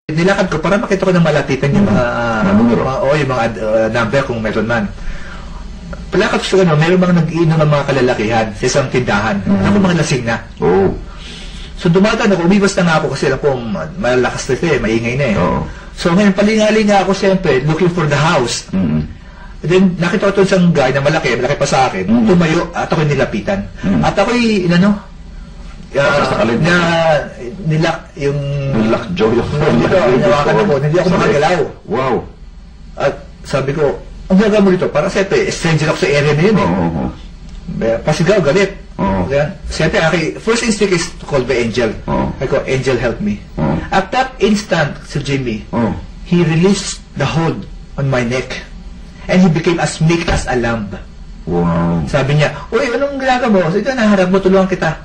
nilakad ko para makita ko ng malapitan yung mga, yung mga number kung meron man. Palakad ko sa meron mga nag-iinom ng mga kalalakihan sa isang tindahan. Ako mga lasing na. So dumadaan ako, umibas na nga ako kasi alam ko malalakas na ito maingay na So ngayon, palingalinga ako siyempre, looking for the house. Then nakita ko ito isang guy na malaki pa sa akin, tumayo at ako'y nilapitan. At ako'y, Nilakjaw yung hindi ako makagalaw. Wow. At sabi ko, ang gagawin mo dito? Para siyempre, stranger ako sa area na yun pasigaw, galit. Siyempre, first instinct is to call the angel. I go, angel help me. At that instant, Sir Jimmy, he released the hold on my neck. And he became as meek as a lamb. Wow. Sabi niya, uy, anong ginagawa mo? Sige, naharap mo, tulungan kita.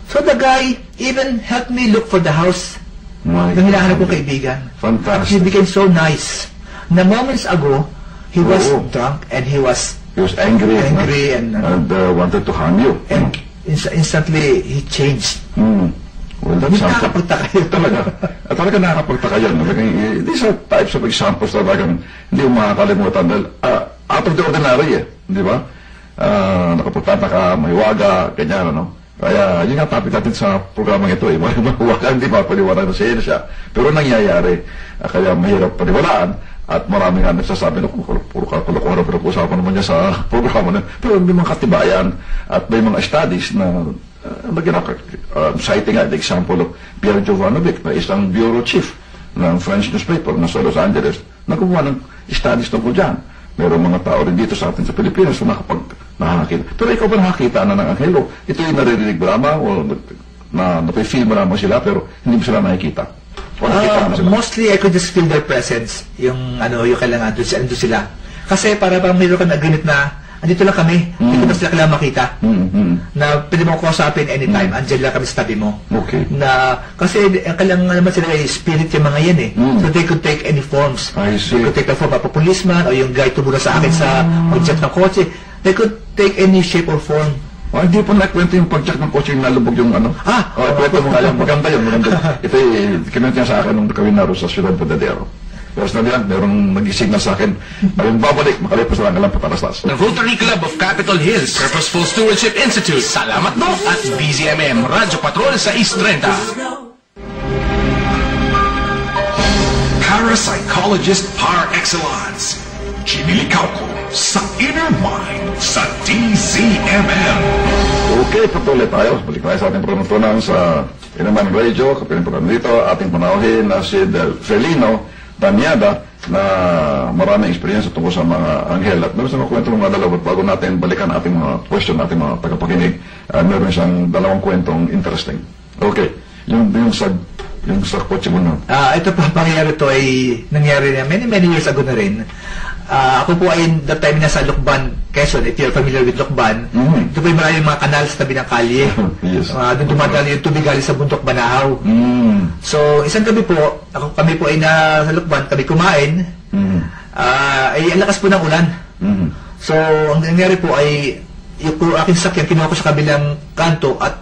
So the guy even helped me look for the house ng hinahanap kong kaibigan. Fantastic. He became so nice. Na moments ago, he was drunk and he was angry and wanted to harm you. And instantly, he changed. Well, that's something. Nakakapagtaka yun. Talaga nakakapagtaka yun. These are types of examples talagang hindi mo makakalimutan. Out of the ordinary di ba? Nakapunta ka, may waga, ganyan, Kaya, yun nga topic natin sa programang ito Waga, hindi mapaniwalaan na siya. Pero nangyayari. Kaya mahirap paniwalaan. At marami nga nagsasabi na puro kalokohan pero usapan naman niya sa programa na. Pero may mga katibayan at may mga studies na citing nga the example of Pierre Jovanovic na isang bureau chief ng French newspaper na sa Los Angeles na gumawa ng studies tungkol dyan. Merong mga tao rin dito sa atin sa Pilipinas na nakakita. Pero ikaw ba nakakita na ng anghelo? Ito yung naririnig mo lamang o napay-feel mo lamang sila pero hindi mo sila nakikita? Mostly, I could just feel their presence. Yung kailangan, ando sila. Kasi para bang mayroon ka nag-ganit na, andito lang kami, hindi ko na sila kailangan makita. Na pwede mo kausapin anytime, andyan lang kami sa tabi mo. Okay. Kasi kailangan naman sila spirit yung mga yan So they could take any forms. I see. They could take the form of a policeman o yung guy tumulong sa akin sa pag-check ng kotse. They could take any shape or form. Hindi po nakwento yung pag-check ng kotse yung nalubog yung kwento mo nga lang. Maganda yun. Ito kinento niya sa akin nung kami naroon sa Ciudad Verdadero. Personally lang, merong nag-signal sa akin. Mayroong babalik, makalipas lang alam patalastas. The Rotary Club of Capitol Hills Purposeful Stewardship Institute. Salamat mo at BZMM Radyo Patrol sa East 30. Parapsychologist par excellence. Chinilikaw ko sa Inner Mind sa DZMM. Okay, patuloy tayo. Balik tayo sa ating promotonan sa Inner Mind Radio. Kapiling program dito, ating panauhin na si Felino Danyada na maraming experience tungkol sa mga anghel. At meron siyang kwento ng mga dalawa. Bago natin balikan ating mga question, ating mga tagapakinig, meron siyang dalawang kwentong interesting. Okay, yung sa kotse mo na. Ito pa, pangyayari to ay nangyari na many years ago na rin. Ako po ay that time na sa Lucban, Quezon, if you're familiar with Lucban, ito po yung maraming mga kanal sa tabi ng kalye. Yes. Doon dumadali yung tubig galing sa bundok Banahaw. So, isang gabi po, kami po ay sa Lucban, kami kumain, ay ang lakas po ng ulan. So, ang nangyari po ay yung aking sakyan, kinuha ko sa kabilang kanto at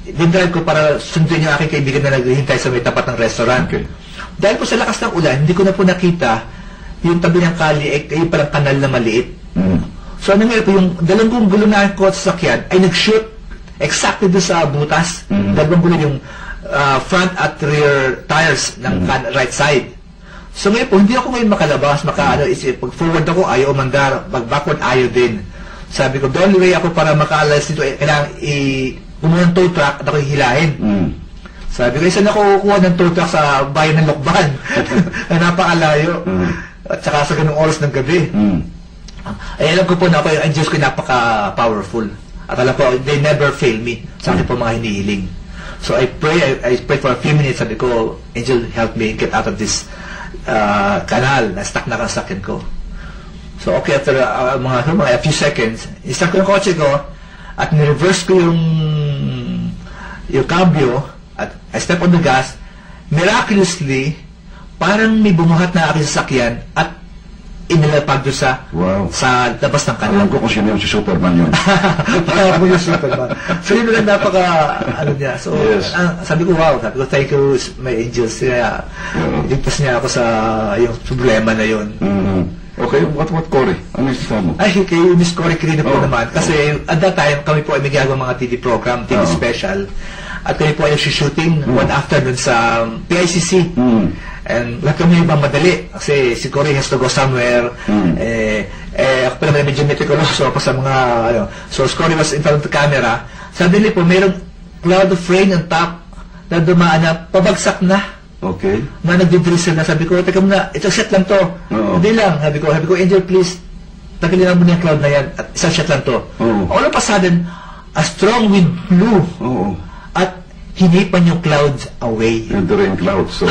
dinrive ko para sundin yung aking kaibigan na naghihintay sa may tapat ng restaurant. Okay. Dahil po sa lakas ng ulan, hindi ko na po nakita yung tabi ng kali ay kayo palang kanal na maliit. So, ano nga po, yung dalawang gulo na ko sa sakyan ay nag-shoot exactly doon sa butas. Dalawang gulo yung front at rear tires ng right side. So, ngayon po, hindi ako ngayon makalabas, pag forward ako, ayaw umandar, pag backward, ayaw din. Sabi ko, the only way ako para makaalas dito, kailangan pumunang tow truck at ako'y hilahin. Sabi ko, isa na ako kukuha ng tow truck sa bayan ng Lokban na napakalayo. At saka sa ganung oras ng gabi. Ay alam ko po na ako yung angels ko napaka-powerful. At alam po, they never fail me sa akin po mga hinihiling. So I pray for a few minutes. Sabi ko, angel, help me get out of this canal na stuck na sakyan ko. So okay, after a few seconds, i-stuck ko yung kotse ko at ni-reverse ko yung cambio at I step on the gas. Miraculously, parang may bumuhat na aking sasakyan at inilapag doon sa Wow. sa labas ng kanal. Alam ko kung sino yung si Superman yun. Kaya mo yung Superman. So yun lang ano niya. So Yes. sabi ko, thank you my angels. Kaya ligtas niya ako sa yung problema na yun. Okay, what Cory? Ano yung mo? Ay, kay Miss Cory Quirino po naman. Kasi at that time, kami po ay may ginagawa mga TV program, TV special. At kami po ay shooting one afternoon sa PICC. And lahat kami ibang madali. Kasi si Cory has to go somewhere. Ako pa naman medyo meticuloso ako sa mga, So, Cory was in front of the camera. Suddenly po, mayroong cloud of rain on top na dumaan na, pabagsak na. Okay. Na nagdidrizzle na. Sabi ko, teka muna, ito set lang to. Hindi lang. Sabi ko, Angel, please, tagalin mo na yung cloud na yan. At isang set lang to. All of a sudden, a strong wind blew. At hinipan yung clouds away. Yung the rain clouds. So,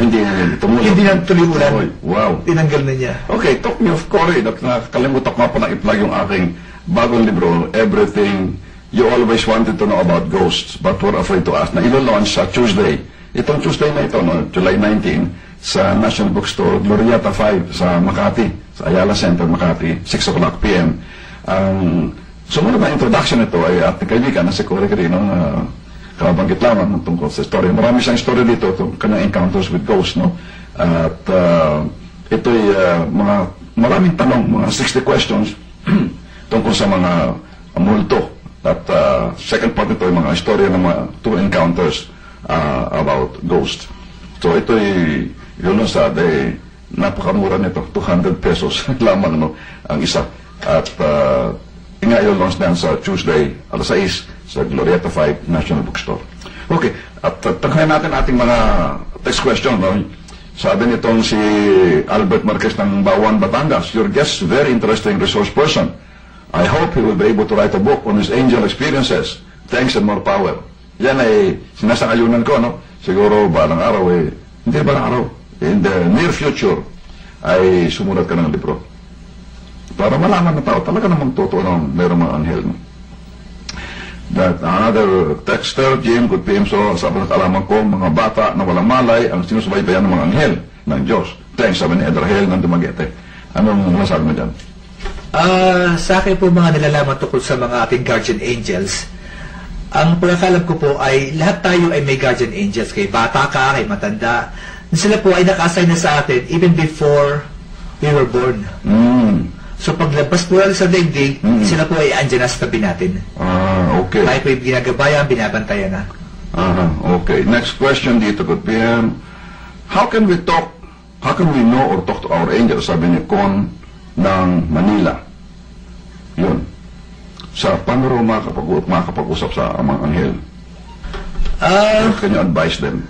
hindi tumulo. Hindi na tuloy ulan. Wow. Tinanggal na niya. Okay, talk me of Cory. Nakalimutan ko nga pa na i-plug yung aking bagong libro, Everything You Always Wanted to Know About Ghosts But Were Afraid to Ask, na ilo-launch sa Tuesday. Itong Tuesday na ito, July 19, sa National Bookstore, Glorieta 5 sa Makati, sa Ayala Center, Makati, 6 o'clock p.m. Sumunod na introduction ito ay ating kaibigan na si Cory Quirino, kabanggit lamang tungkol sa story. Marami siyang story dito, kanyang encounters with ghosts, no? At ito'y maraming tanong, mga 60 questions tungkol sa mga multo. At second part nito ay mga istorya ng mga two encounters about ghosts. So ito'y yun sa napakamura nito, 200 pesos lamang, no, ang isa. At i-launch na yan sa Tuesday, alas 6, sa Glorieta 5 National Bookstore. Okay, at tanghayan natin ating mga text question, no? Sabi nitong si Albert Marquez ng Bawan, Batangas, your guest, very interesting resource person. I hope he will be able to write a book on his angel experiences. Thanks and more power. Yan ay sinasangayunan ko, no? Siguro balang araw hindi balang araw, in the near future ay sumulat ka ng libro. Para malaman ng tao, talaga namang totoo na mayroong mga anghel, no? That another texter, Jim, good PM, so sabi ng alaman ko, mga bata na walang malay ang sinusubaybayan ng mga anghel ng Diyos. Thanks, sabi ni Edrahel ng Dumaguete. Anong masabi mo dyan? Sa akin po mga nalalaman tungkol sa mga ating guardian angels, ang pagkakalam ko po ay lahat tayo ay may guardian angels. Kay bata ka, kay matanda. Sila po ay naka-assign na sa atin even before we were born. So paglabas po sa daigdig, sila po ay andyan na sa tabi natin. Okay. Tayo po yung ginagabayan, binabantayan na. Okay. Next question dito, good PM. How can we know or talk to our angels? Sabi ni Con ng Manila. Yun. Paano rin makakapag-usap sa mga anghel? Can you advise them?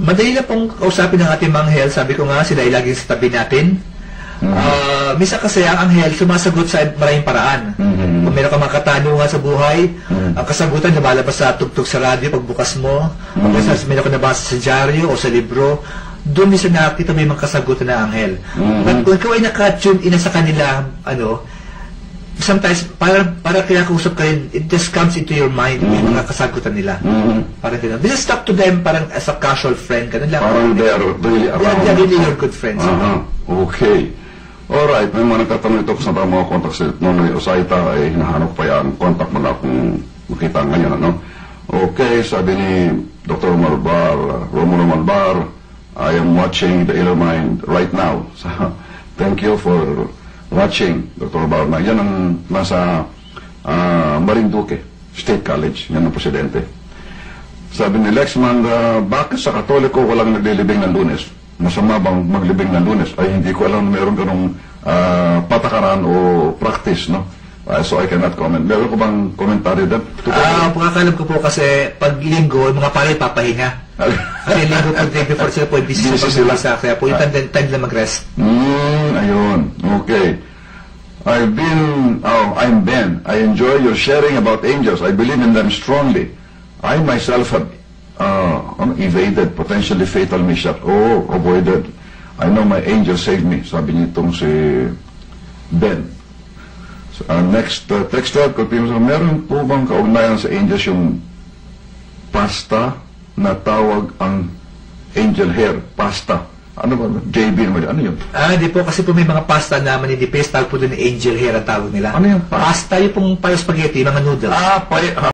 Madali na pong kausapin ng ating mga anghel. Sabi ko nga, sila ay laging sa tabi natin. Misa kasi ang anghel sumasagot sa maraming paraan. Kung meron ka mga katanungan sa buhay, ang kasagutan lumalabas sa tugtog sa radyo pagbukas mo, meron ka nabasa sa dyaryo o sa libro, doon minsan nakakita mo yung mga kasagutan ng anghel. But kung ikaw ay naka-tune in sa kanila, sometimes para kinakausap ka rin, it just comes into your mind yung mga kasagutan nila. Parang gano'n. Just talk to them parang as a casual friend. Parang they are really around. They are really your good friends. Okay. Alright, may mga nagtatanong ito kung saan tayo mga contact sa Nonoy Osaita, ay hinahanap pa yan, contact mo na kung makita ngayon, ano? Okay, sabi ni Dr. Romulo Malbar, I am watching the Inner Mind right now. So, thank you for watching, Dr. Malbar. Yan ang nasa Marinduque State College, yan ang presidente. Sabi ni Lexman, bakit sa Katoliko walang naglilibing ng Lunes? Masama bang maglibing ng Lunes? Ay, hindi ko alam meron ganong patakaran o practice, no? So I cannot comment. Meron ko bang komentaryo doon? Pagkakalam ko po kasi pag linggo, mga pare papahinga. Kasi linggo po day before sila po, busy sila. Kaya po yung time na mag-rest. Ayun. Okay. I'm Ben. I enjoy your sharing about angels. I believe in them strongly. I myself have evaded potentially fatal mishap. Avoided. I know my angel saved me. Sabi nitong si Ben. Next text out, meron po bang kaugnayan sa angels yung pasta na tawag ang angel hair? Pasta. Ano ba? JB naman yun. Ano yun? Di po, kasi po may mga pasta na maninipis, tawag po doon angel hair ang tawag nila. Ano yung Pasta, yung pong para spaghetti, mga noodles.